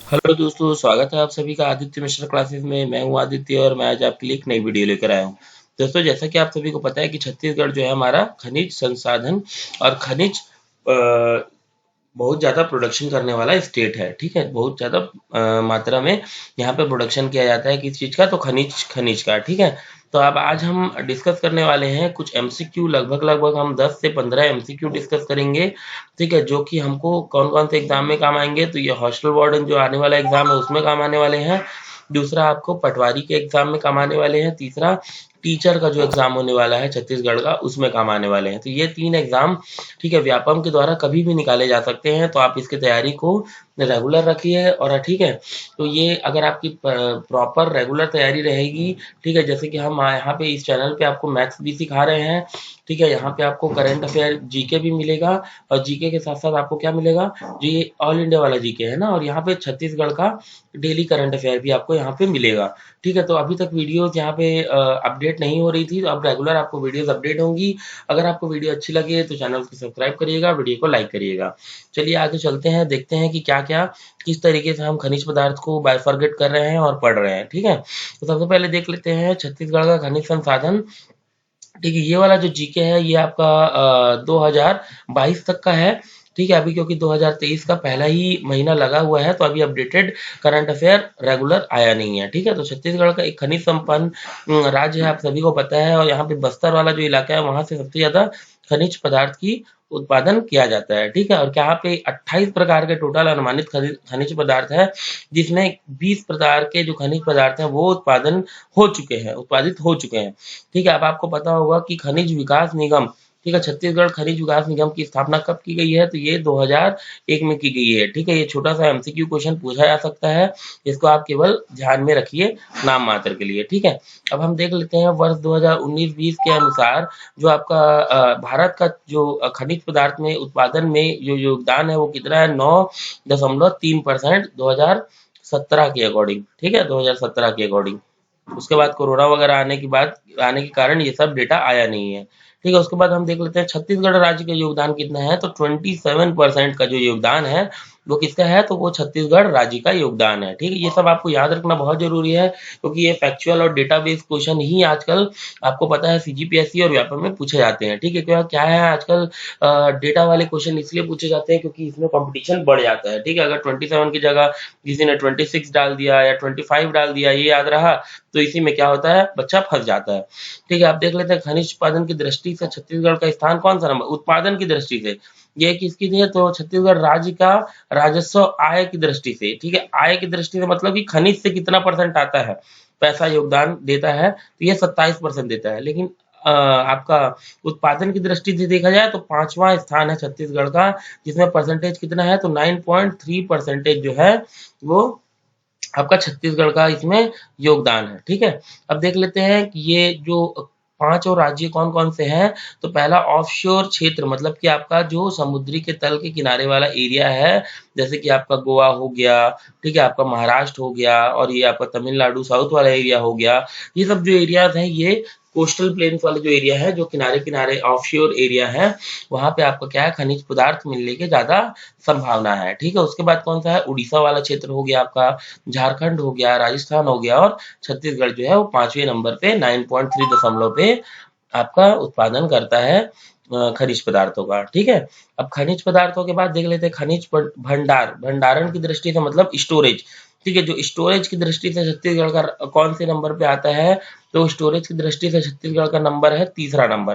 Hello दोस्तों, स्वागत है आप सभी का आदित्य मिश्रा क्लासेस में। मैं हूं आदित्य और मैं आज आपके लिए एक नई वीडियो लेकर आया हूं। दोस्तों, जैसा कि आप सभी को पता है कि छत्तीसगढ़ जो है हमारा खनिज संसाधन और खनिज बहुत ज़्यादा प्रोडक्शन करने वाला स्टेट है। ठीक है, बहुत ज़्यादा मात्रा में यहाँ पे प्रोडक्शन किया जाता है किस चीज़ का, तो खनिज खनिज का। ठीक है, तो अब आज हम डिस्कस करने वाले हैं कुछ एमसीक्यू। लगभग लगभग हम 10 से 15 एमसीक्यू डिस्कस करेंगे। ठीक है, जो कि हमको कौन कौन से एग्जाम में काम आएंगे, तो ये हॉस्टल वार्डन जो आने वाला एग्जाम है उसमें काम आने वाले हैं। दूसरा, आपको पटवारी के एग्जाम में काम आने वाले हैं। तीसरा, टीचर का जो एग्जाम होने वाला है छत्तीसगढ़ का, उसमें काम आने वाले हैं। तो ये 3 एग्जाम, ठीक है, व्यापम के द्वारा कभी भी निकाले जा सकते हैं। तो आप इसकी तैयारी को रेगुलर रखिए। और ठीक है, तो ये अगर आपकी प्रॉपर रेगुलर तैयारी रहेगी, ठीक है, जैसे कि हम यहाँ पे इस चैनल पे आपको मैथ्स भी सिखा रहे हैं। ठीक है, यहाँ पे आपको करंट अफेयर जीके भी मिलेगा, और जीके के साथ साथ आपको क्या मिलेगा, जो ये ऑल इंडिया वाला जीके है ना, और यहाँ पे छत्तीसगढ़ का डेली करंट अफेयर भी आपको यहाँ पे मिलेगा। ठीक है, तो अभी तक वीडियोस यहाँ पे अपडेट नहीं हो रही थी, तो अब रेगुलर आपको वीडियोस अपडेट होंगी। अगर आपको वीडियो अच्छी लगे तो चैनल को सब्सक्राइब करिएगा, वीडियो को लाइक करिएगा। चलिए आगे चलते हैं, देखते हैं कि क्या क्या किस तरीके से हम खनिज पदार्थ को बायफरगेट कर रहे हैं और पढ़ रहे हैं। ठीक है, तो सबसे पहले देख लेते हैं छत्तीसगढ़ का खनिज संसाधन। ठीक है, ये वाला जो जीके है ये आपका 2022 तक का है। ठीक है, अभी क्योंकि 2023 का पहला ही महीना लगा हुआ है, तो अभी अपडेटेड करंट अफेयर रेगुलर आया नहीं है। ठीक है, तो छत्तीसगढ़ का एक खनिज संपन्न राज्य है, आप सभी को पता है। और यहाँ पे बस्तर वाला जो इलाका है वहां से सबसे ज्यादा खनिज पदार्थ की उत्पादन किया जाता है। ठीक है, और यहाँ पे 28 प्रकार के टोटल अनुमानित खनिज पदार्थ है, जिसमें 20 प्रकार के जो खनिज पदार्थ हैं वो उत्पादित हो चुके हैं। ठीक है, अब आपको पता होगा कि खनिज विकास निगम, ठीक है, छत्तीसगढ़ खनिज विकास निगम की स्थापना कब की गई है, तो ये 2001 में की गई है। ठीक है, ये छोटा सा एमसीक्यू क्वेश्चन पूछा जा सकता है, इसको आप केवल ध्यान में रखिए नाम मात्र के लिए। ठीक है, अब हम देख लेते हैं वर्ष 2019-20 के अनुसार जो आपका भारत का जो खनिज पदार्थ में उत्पादन में जो योगदान है वो कितना है, 9.3% 2017 के अकॉर्डिंग। ठीक है, 2017 के अकॉर्डिंग। उसके बाद कोरोना वगैरह आने के कारण ये सब डेटा आया नहीं है। ठीक है, उसके बाद हम देख लेते हैं छत्तीसगढ़ राज्य का योगदान कितना है, तो 27% का जो योगदान है वो किसका है, तो वो छत्तीसगढ़ राज्य का योगदान है। ठीक है, ये सब आपको याद रखना बहुत जरूरी है, क्योंकि ये फैक्चुअल और डेटाबेस क्वेश्चन ही आजकल आपको पता है सीजीपीएससी और व्यापम में पूछे जाते हैं। ठीक है, क्या क्या है आजकल डेटा वाले क्वेश्चन इसलिए पूछे जाते हैं क्योंकि इसमें कंपटीशन बढ़ जाता है। ठीक है, अगर 27 की जगह किसी ने 26 डाल दिया या 25 डाल दिया, ये याद रहा, तो इसी में क्या होता है, बच्चा फंस जाता है। ठीक है, आप देख लेते हैं खनिज उत्पादन की दृष्टि से छत्तीसगढ़ का स्थान कौन सा नंबर, उत्पादन की दृष्टि से ये किसकी थी, तो छत्तीसगढ़ राज्य का राजस्व आय की दृष्टि से। ठीक है, आय की दृष्टि से मतलब कि खनिज से कितना परसेंट आता है, पैसा योगदान देता है, तो ये 27% देता है। लेकिन आपका उत्पादन की दृष्टि से देखा जाए तो 5वां स्थान है छत्तीसगढ़ का, जिसमें परसेंटेज कितना है, तो 9.3% जो है वो आपका छत्तीसगढ़ का इसमें योगदान है। ठीक है, अब देख लेते हैं कि ये जो 5 और राज्य कौन कौन से हैं। तो पहला ऑफशोर क्षेत्र, मतलब कि आपका जो समुद्री के तल के किनारे वाला एरिया है, जैसे कि आपका गोवा हो गया, ठीक है, आपका महाराष्ट्र हो गया, और ये आपका तमिलनाडु साउथ वाला एरिया हो गया। ये सब जो एरियाज हैं ये कोस्टल प्लेन्स वाले जो एरिया है, जो किनारे किनारे ऑफशोर एरिया है, वहां पे आपका क्या है, खनिज पदार्थ मिलने के ज्यादा संभावना है। ठीक है, उसके बाद कौन सा है, उड़ीसा वाला क्षेत्र हो गया आपका, झारखंड हो गया, राजस्थान हो गया, और छत्तीसगढ़ जो है वो 5वें नंबर पे 9.3 दशमलव पे आपका उत्पादन करता है खनिज पदार्थों का। ठीक है, अब खनिज पदार्थों के बाद देख लेते हैं खनिज भंडारण की दृष्टि से, मतलब स्टोरेज। ठीक है, जो स्टोरेज की दृष्टि से छत्तीसगढ़ का कौन से नंबर पे आता है, तो स्टोरेज की दृष्टि से छत्तीसगढ़ का नंबर है तीसरा नंबर।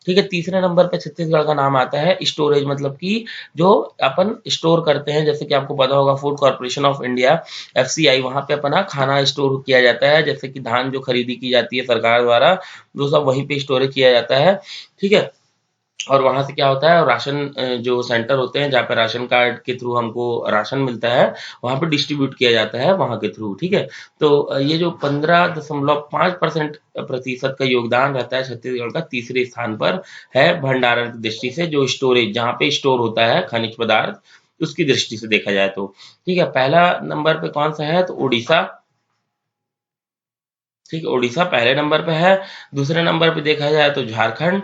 ठीक है, तीसरे नंबर पे छत्तीसगढ़ का नाम आता है स्टोरेज, मतलब कि जो अपन स्टोर करते हैं, जैसे कि आपको पता होगा food corporation of India FCI, वहां पे अपना खाना स्टोर किया जाता है, जैसे कि धान जो खरीदी की जाती है सरकार द्वारा, वो सब वहीं पे स्टोरेज किया जाता है। ठीक है, और वहां से क्या होता है, राशन जो सेंटर होते हैं जहाँ पे राशन कार्ड के थ्रू हमको राशन मिलता है, वहां पे डिस्ट्रीब्यूट किया जाता है वहां के थ्रू। ठीक है, तो ये जो 15.5% प्रतिशत का योगदान रहता है छत्तीसगढ़ का, तीसरे स्थान पर है भंडारण की दृष्टि से, जो स्टोरेज जहाँ पे स्टोर होता है खनिज पदार्थ उसकी दृष्टि से देखा जाए तो। ठीक है, पहला नंबर पे कौन सा है, तो उड़ीसा। ठीक है, उड़ीसा पहले नंबर पे है। दूसरे नंबर पे देखा जाए तो झारखंड,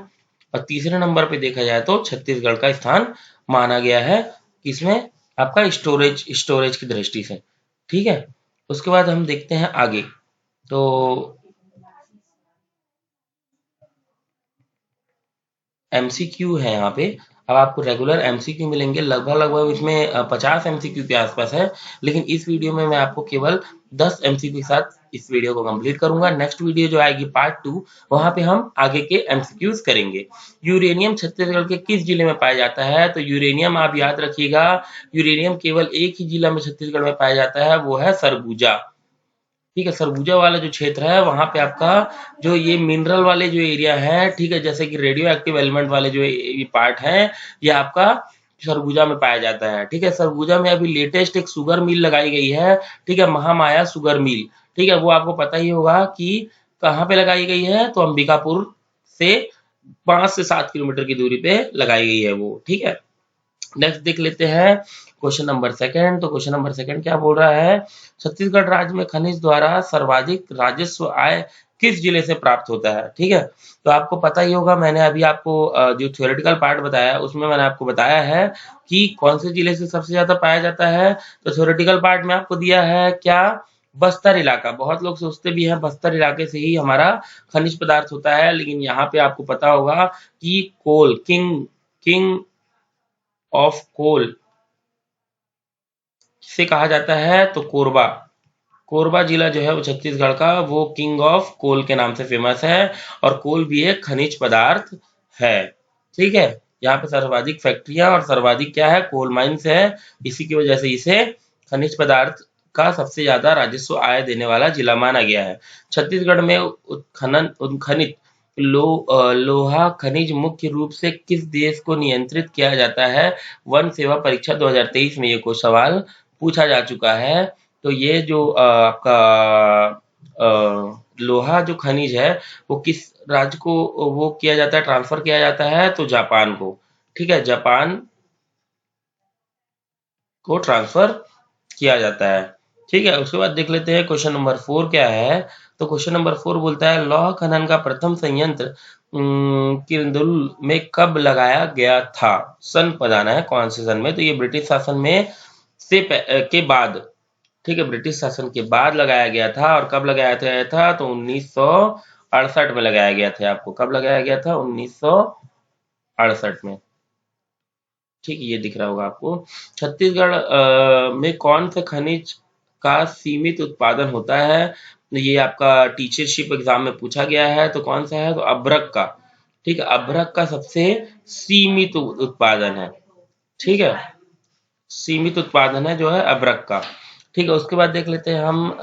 और तीसरे नंबर पे देखा जाए तो छत्तीसगढ़ का स्थान माना गया है, किसमें, आपका स्टोरेज स्टोरेज की दृष्टि से। ठीक है, उसके बाद हम देखते हैं आगे। तो एमसीक्यू है यहाँ पे। अब आपको रेगुलर एमसीक्यू मिलेंगे, लगभग लगभग इसमें 50 एमसीक्यू के आसपास है, लेकिन इस वीडियो में मैं आपको केवल 10 एमसीक्यू के साथ इस वीडियो को कंप्लीट करूंगा। नेक्स्ट वीडियो जो आएगी पार्ट 2, वहां पे हम आगे के एमसीक्यूज करेंगे। यूरेनियम छत्तीसगढ़ के किस जिले में पाया जाता है? तो यूरेनियम आप याद रखिएगा, यूरेनियम केवल एक ही जिला में छत्तीसगढ़ में पाया जाता है, वो है सरगुजा। ठीक है, सरगुजा वाला जो क्षेत्र है वहां पे आपका जो ये मिनरल वाले जो एरिया है, ठीक है, जैसे कि रेडियो एक्टिव एलिमेंट वाले जो ये पार्ट है, ये आपका सरगुजा में पाया जाता है। ठीक है, सरगुजा में अभी लेटेस्ट एक शुगर मिल लगाई गई है, ठीक है, महामाया शुगर मिल। ठीक है, वो आपको पता ही होगा कि कहाँ पे लगाई गई है, तो अंबिकापुर से 5 से 7 किलोमीटर की दूरी पे लगाई गई है वो। ठीक है, नेक्स्ट देख लेते हैं क्वेश्चन नंबर सेकंड। तो क्वेश्चन नंबर सेकंड क्या बोल रहा है? छत्तीसगढ़ राज्य में खनिज द्वारा सर्वाधिक राजस्व आय किस जिले से प्राप्त होता है? ठीक है, तो आपको पता ही होगा, मैंने अभी आपको जो थ्योरेटिकल पार्ट बताया उसमें मैंने आपको बताया है कि कौन से जिले से सबसे ज्यादा पाया जाता है। तो थ्योरेटिकल पार्ट में आपको दिया है क्या? बस्तर इलाका। बहुत लोग सोचते भी हैं बस्तर इलाके से ही हमारा खनिज पदार्थ होता है, लेकिन यहाँ पे आपको पता होगा कि कोल किंग किंग ऑफ कोल से कहा जाता है, तो कोरबा। कोरबा जिला जो है वो छत्तीसगढ़ का, वो किंग ऑफ कोल के नाम से फेमस है, और कोल भी एक खनिज पदार्थ है। ठीक है, यहाँ पे सर्वाधिक फैक्ट्रियां और सर्वाधिक क्या है, कोल माइंस है। इसी की वजह से इसे खनिज पदार्थ का सबसे ज्यादा राजस्व आय देने वाला जिला माना गया है। छत्तीसगढ़ में उत्खनित लोहा खनिज मुख्य रूप से किस देश को नियंत्रित किया जाता है? वन सेवा परीक्षा 2023 में ये कुछ सवाल पूछा जा चुका है। तो ये जो आपका लोहा जो खनिज है वो किस राज्य को वो किया जाता है, ट्रांसफर किया जाता है? तो जापान को। ठीक है, जापान को ट्रांसफर किया जाता है। ठीक है, उसके बाद देख लेते हैं क्वेश्चन नंबर 4 क्या है। तो क्वेश्चन नंबर 4 बोलता है लौह खनन का प्रथम संयंत्र किरंदुल में कब लगाया गया था? सन बताना है, कौन से सन में? तो ये ब्रिटिश शासन में के बाद, ठीक है, ब्रिटिश शासन के बाद लगाया गया था। और कब लगाया गया था? तो 1968 में लगाया गया था। आपको कब लगाया गया था? 1968 में। ठीक है, ये दिख रहा होगा आपको। छत्तीसगढ़ में कौन से खनिज का सीमित उत्पादन होता है? ये आपका टीचरशिप एग्जाम में पूछा गया है, तो कौन सा है? तो अभ्रक का। ठीक है, अभ्रक का सबसे सीमित उत्पादन है। ठीक है, सीमित उत्पादन है जो है अभ्रक का। ठीक है, उसके बाद देख लेते हैं हम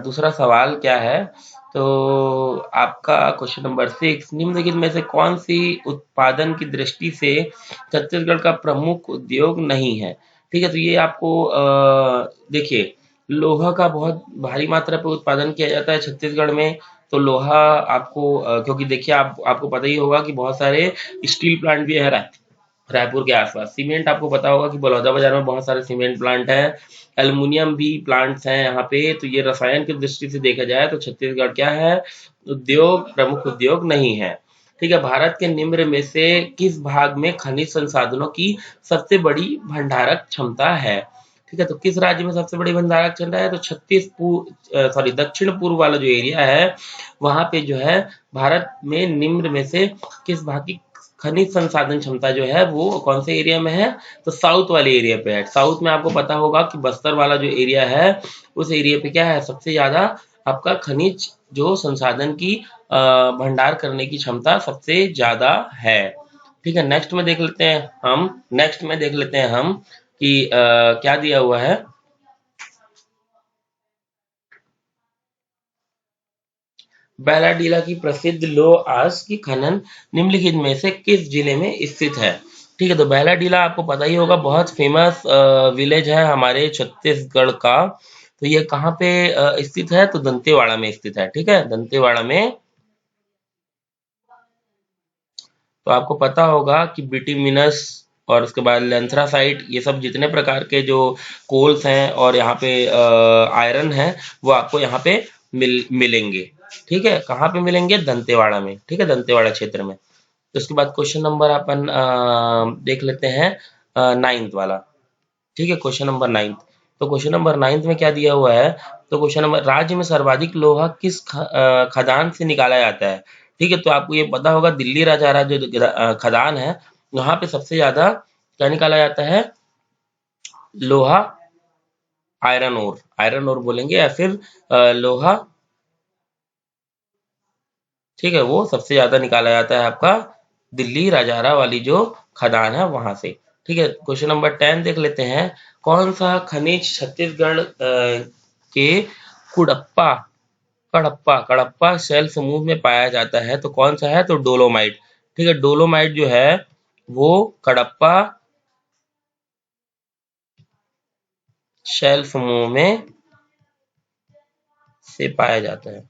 दूसरा सवाल क्या है। तो आपका क्वेश्चन नंबर 6, निम्नलिखित में से कौन सी उत्पादन की दृष्टि से छत्तीसगढ़ का प्रमुख उद्योग नहीं है? ठीक है, तो ये आपको देखिए, लोहा का बहुत भारी मात्रा पे उत्पादन किया जाता है छत्तीसगढ़ में। तो लोहा आपको क्योंकि देखिए आपको पता ही होगा कि बहुत सारे स्टील प्लांट भी है रायपुर के आसपास। सीमेंट आपको पता होगा कि बलौदाबाजार में बहुत सारे सीमेंट प्लांट हैं, एल्युमिनियम भी प्लांट्स हैं यहाँ पे। तो ये रसायन की दृष्टि से देखा जाए तो छत्तीसगढ़ क्या है? उद्योग, प्रमुख उद्योग नहीं है। ठीक है, भारत के निम्न में से किस भाग में खनिज संसाधनों की सबसे बड़ी भंडारक क्षमता है? ठीक है, तो किस राज्य में सबसे बड़ी भंडारक क्षमता है? तो दक्षिण पूर्व वाला जो एरिया है वहां पे जो है भारत में निम्न में से किस भाग की खनिज संसाधन क्षमता जो है वो कौन से एरिया में है? तो साउथ वाले एरिया पे है। साउथ में आपको पता होगा कि बस्तर वाला जो एरिया है उस एरिया पे क्या है? सबसे ज्यादा आपका खनिज जो संसाधन की भंडार करने की क्षमता सबसे ज्यादा है। ठीक है, नेक्स्ट में देख लेते हैं हम कि क्या दिया हुआ है। बैलाडीला की प्रसिद्ध लौह आस की खनन निम्नलिखित में से किस जिले में स्थित है? ठीक है, तो बैलाडीला आपको पता ही होगा, बहुत फेमस विलेज है हमारे छत्तीसगढ़ का। तो ये कहाँ पे स्थित है? तो दंतेवाड़ा में स्थित है। ठीक है, दंतेवाड़ा में। तो आपको पता होगा कि बिटुमिनस और उसके बाद लैंथरासाइट, ये सब जितने प्रकार के जो कोल्स हैं और यहाँ पे आयरन है वो आपको यहाँ पे मिलेंगे। ठीक है, कहाँ पे मिलेंगे? दंतेवाड़ा में। ठीक है, दंतेवाड़ा क्षेत्र में। तो उसके बाद क्वेश्चन नंबर अपन देख लेते हैं 9th वाला। ठीक है, क्वेश्चन नंबर 9th। तो क्वेश्चन नंबर 9 में क्या दिया हुआ है, तो क्वेश्चन नंबर, राज्य में सर्वाधिक लोहा किस खदान से निकाला जाता है। ठीक है, तो आपको ये पता होगा दिल्ली राजौरा जो खदान है, वहां पे सबसे ज्यादा क्या निकाला जाता है, लोहा, आयरन ओर बोलेंगे या फिर लोहा। ठीक है, वो सबसे ज्यादा निकाला जाता है आपका दिल्ली राजौरा वाली जो खदान है वहां से। ठीक है, क्वेश्चन नंबर 10 देख लेते हैं। कौन सा खनिज छत्तीसगढ़ के कुड़प्पा कड़प्पा कड़प्पा शैल समूह में पाया जाता है, तो कौन सा है, तो डोलोमाइट। ठीक है, डोलोमाइट जो है वो कडप्पा शैल समूह में से पाया जाता है।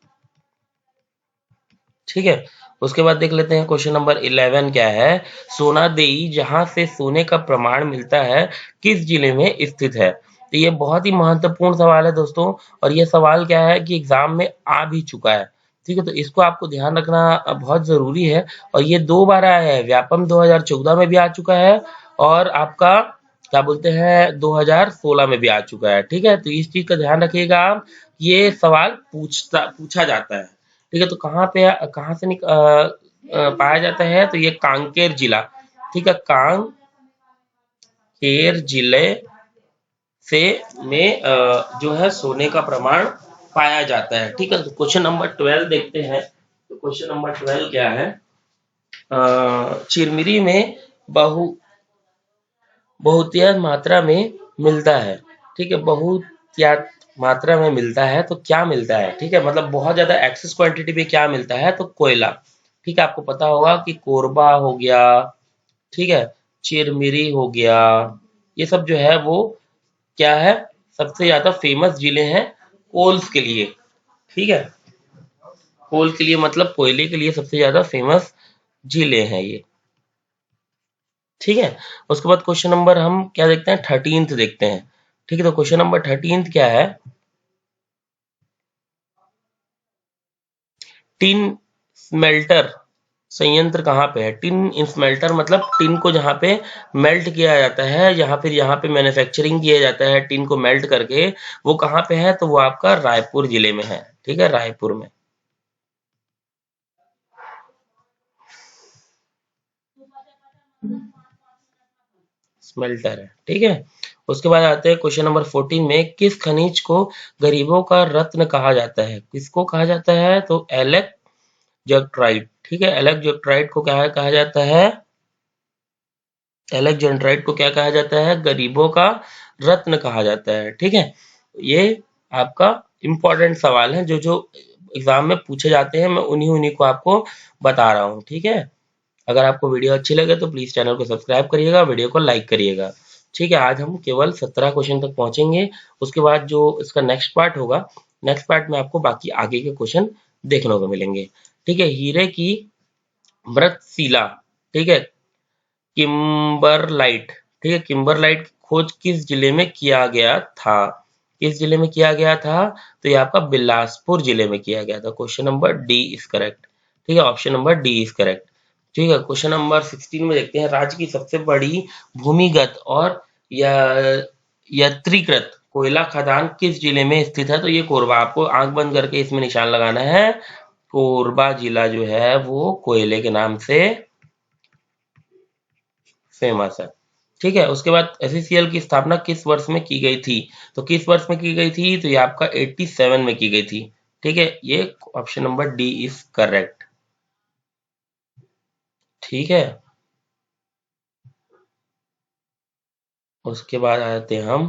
ठीक है, उसके बाद देख लेते हैं क्वेश्चन नंबर 11 क्या है। सोनादेई जहां से सोने का प्रमाण मिलता है किस जिले में स्थित है। तो ये बहुत ही महत्वपूर्ण सवाल है दोस्तों, और ये सवाल क्या है कि एग्जाम में आ भी चुका है। ठीक है, तो इसको आपको ध्यान रखना बहुत जरूरी है, और ये 2 बार आया है, व्यापम 2014 में भी आ चुका है, और आपका क्या बोलते हैं 2016 में भी आ चुका है। ठीक है, तो इस चीज का ध्यान रखिएगा आप, ये सवाल पूछा जाता है। ठीक है, तो कहाँ से पाया जाता है, तो ये कांकेर जिला। ठीक है, कांकेर जिले से में जो है सोने का प्रमाण पाया जाता है। ठीक है, तो क्वेश्चन नंबर 12 देखते हैं। तो क्वेश्चन नंबर 12 क्या है, चिरमिरी में बहु बहुतायत मात्रा में मिलता है। ठीक है, बहुतायत मात्रा में मिलता है तो क्या मिलता है। ठीक है, मतलब बहुत ज्यादा एक्सेस क्वांटिटी में क्या मिलता है, तो कोयला। ठीक है, आपको पता होगा कि कोरबा हो गया, ठीक है, चिरमिरी हो गया, ये सब जो है वो क्या है, सबसे ज्यादा फेमस जिले हैं कोल्स के लिए। ठीक है, कोल के लिए मतलब कोयले के लिए सबसे ज्यादा फेमस जिले हैं ये। ठीक है, उसके बाद क्वेश्चन नंबर हम क्या देखते हैं, 13th देखते हैं। ठीक है, तो क्वेश्चन नंबर 13th क्या है, टिन स्मेल्टर संयंत्र कहाँ पे है। टिन स्मेल्टर मतलब टिन को जहाँ पे मेल्ट किया जाता है, यहाँ पे मैन्युफैक्चरिंग किया जाता है टिन को मेल्ट करके, वो कहाँ पे है, तो वो आपका रायपुर जिले में है। ठीक है, रायपुर में स्मेल्टर है। ठीक है, उसके बाद आते हैं क्वेश्चन नंबर 14 में, किस खनिज को गरीबों का रत्न कहा जाता है। किसको कहा जाता है, तो एलेक्जेंड्राइट। ठीक है, एलेक्जेंड्राइट को क्या कहा जाता है, एलेक्जेंड्राइट को क्या कहा जाता है, गरीबों का रत्न कहा जाता है। ठीक है, ये आपका इंपॉर्टेंट सवाल है, जो जो एग्जाम में पूछे जाते हैं, मैं उन्हीं उन्हीं को आपको बता रहा हूँ। ठीक है, अगर आपको वीडियो अच्छी लगे तो प्लीज चैनल को सब्सक्राइब करिएगा, वीडियो को लाइक करिएगा। ठीक है, आज हम केवल 17 क्वेश्चन तक पहुंचेंगे, उसके बाद जो इसका नेक्स्ट पार्ट होगा, नेक्स्ट पार्ट में आपको बाकी आगे के क्वेश्चन देखने को मिलेंगे। ठीक है, हीरे की मृतशिला, ठीक है, किम्बरलाइट। ठीक है, किम्बरलाइट की खोज किस जिले में किया गया था। किस जिले में किया गया था, तो ये आपका बिलासपुर जिले में किया गया था। Question number D is correct. ठीक है, option number D is correct. ठीक है, क्वेश्चन नंबर 16 में देखते हैं, राज्य की सबसे बड़ी भूमिगत और यत्रीकृत कोयला खदान किस जिले में स्थित है, तो ये कोरबा। आपको आंख बंद करके इसमें निशान लगाना है, कोरबा जिला जो है वो कोयले के नाम से फेमस है। ठीक है, उसके बाद एससीसीएल की स्थापना किस वर्ष में की गई थी, तो किस वर्ष में की गई थी, तो ये आपका 87 में की गई थी। ठीक है, ये option number D is correct. ठीक है, उसके बाद आते हैं हम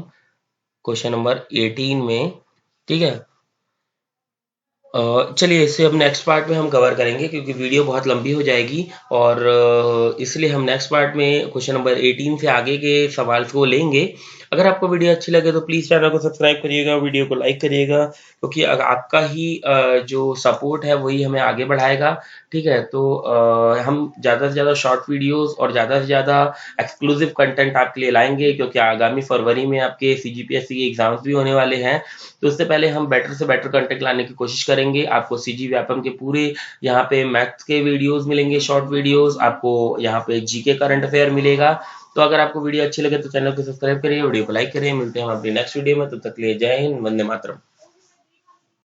क्वेश्चन नंबर 18 में। ठीक है, चलिए इसे अब नेक्स्ट पार्ट में हम कवर करेंगे, क्योंकि वीडियो बहुत लंबी हो जाएगी, और इसलिए हम नेक्स्ट पार्ट में क्वेश्चन नंबर 18 से आगे के सवाल को लेंगे। अगर आपको वीडियो अच्छी लगे तो प्लीज़ चैनल को सब्सक्राइब करिएगा, वीडियो को लाइक करिएगा, क्योंकि आपका ही जो सपोर्ट है वही हमें आगे बढ़ाएगा। ठीक है, तो हम ज़्यादा से ज़्यादा शॉर्ट वीडियोस और ज़्यादा से ज़्यादा एक्सक्लूसिव कंटेंट आपके लिए लाएंगे, क्योंकि आगामी फरवरी में आपके सीजीपीएससी के एग्जाम्स भी होने वाले हैं। तो उससे पहले हम बेटर से बेटर कंटेंट लाने की कोशिश करेंगे। आपको सीजी व्यापम के पूरे यहाँ पे मैथ्स के वीडियोस मिलेंगे, शॉर्ट वीडियोस, आपको यहाँ पे जीके करंट अफेयर मिलेगा। तो अगर आपको वीडियो अच्छी लगे तो चैनल को सब्सक्राइब करिए, वीडियो को लाइक करिए। मिलते हैं हम अपनी नेक्स्ट वीडियो में, तब तक के लिए जय हिंद, वंदे मातरम।